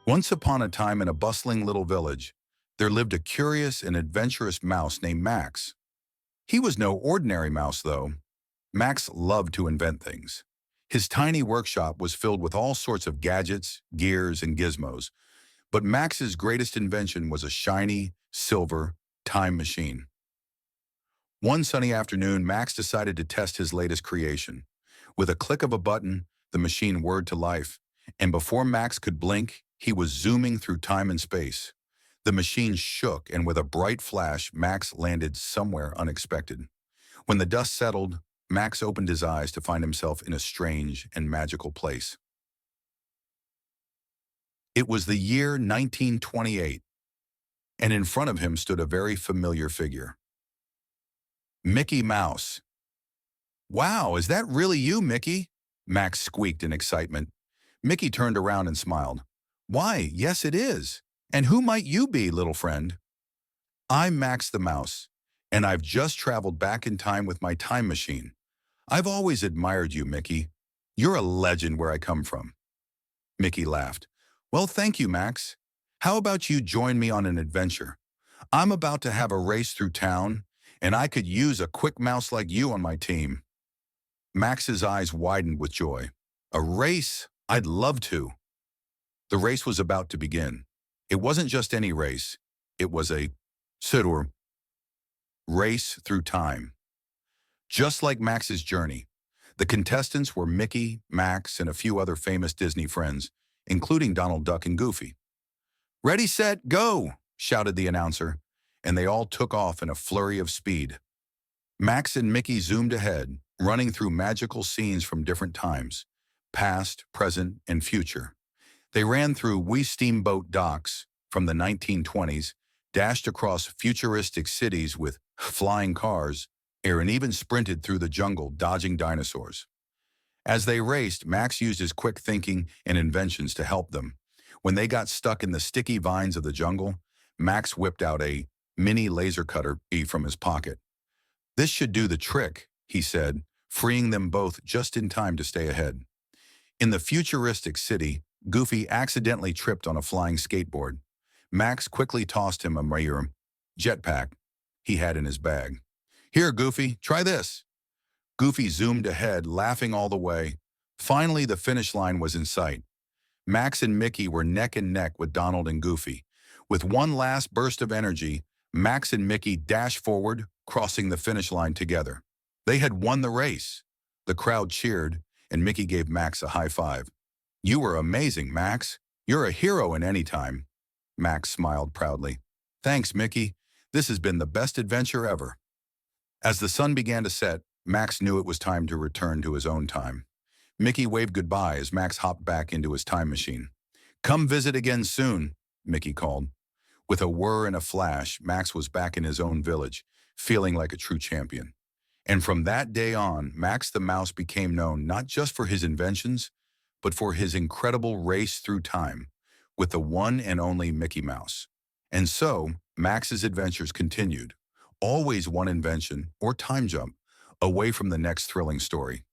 Once upon a time in a bustling little village, there lived a curious and adventurous mouse named Max. He was no ordinary mouse, though. Max loved to invent things. His tiny workshop was filled with all sorts of gadgets, gears, and gizmos, but Max's greatest invention was a shiny, silver, time machine. One sunny afternoon, Max decided to test his latest creation. With a click of a button, the machine whirred to life, and before Max could blink, he was zooming through time and space. The machine shook, and with a bright flash, Max landed somewhere unexpected. When the dust settled, Max opened his eyes to find himself in a strange and magical place. It was the year 1928, and in front of him stood a very familiar figure. Mickey Mouse. "Wow, is that really you, Mickey?" Max squeaked in excitement. Mickey turned around and smiled. "Why, yes it is. And who might you be, little friend?" "I'm Max the Mouse, and I've just traveled back in time with my time machine. I've always admired you, Mickey. You're a legend where I come from." Mickey laughed. "Well, thank you, Max. How about you join me on an adventure? I'm about to have a race through town, and I could use a quick mouse like you on my team." Max's eyes widened with joy. "A race? I'd love to." The race was about to begin. It wasn't just any race. It was a Sidur race through time. Just like Max's journey, the contestants were Mickey, Max, and a few other famous Disney friends, including Donald Duck and Goofy. "Ready, set, go!" shouted the announcer, and they all took off in a flurry of speed. Max and Mickey zoomed ahead, running through magical scenes from different times, past, present, and future. They ran through Wee Steamboat docks from the 1920s, dashed across futuristic cities with flying cars, and even sprinted through the jungle dodging dinosaurs. As they raced, Max used his quick thinking and inventions to help them. When they got stuck in the sticky vines of the jungle, Max whipped out a mini laser cutter from his pocket. "This should do the trick," he said, freeing them both just in time to stay ahead. In the futuristic city, Goofy accidentally tripped on a flying skateboard. Max quickly tossed him a jetpack he had in his bag. "Here, Goofy, try this." Goofy zoomed ahead, laughing all the way. Finally, the finish line was in sight. Max and Mickey were neck and neck with Donald and Goofy. With one last burst of energy, Max and Mickey dashed forward, crossing the finish line together. They had won the race. The crowd cheered, and Mickey gave Max a high five. "You were amazing, Max. You're a hero in any time." Max smiled proudly. "Thanks, Mickey. This has been the best adventure ever." As the sun began to set, Max knew it was time to return to his own time. Mickey waved goodbye as Max hopped back into his time machine. "Come visit again soon," Mickey called. With a whir and a flash, Max was back in his own village, feeling like a true champion. And from that day on, Max the Mouse became known not just for his inventions, but for his incredible race through time with the one and only Mickey Mouse. And so, Max's adventures continued, always one invention or time jump away from the next thrilling story.